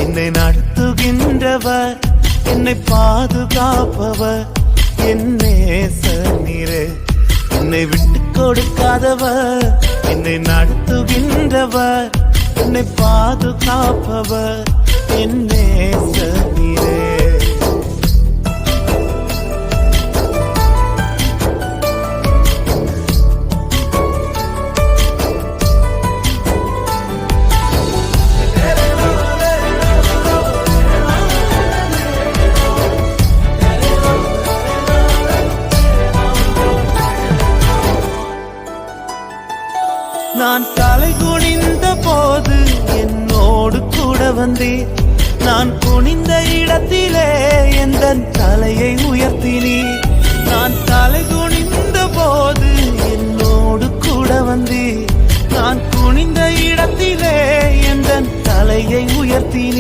என்னை நடத்துகின்றவர், என்னை பாதுகாப்பவர், என் நேசநீரே. என்னை விட்டு கொடுக்காதவர், என்னை நடத்துகின்றவர், என்னை பாதுகாப்பவர், என் நேசநீரே. நான் தலை குனிந்த போது என்னோடு கூட வந்தீர். நான் குனிந்த இடத்திலே எந்தன் தலையை உயர்த்தினீர். நான் தலை குனிந்த போது என்னோடு கூட வந்தீர். நான் குனிந்த இடத்திலே எந்தன் தலையை உயர்த்தினீர்.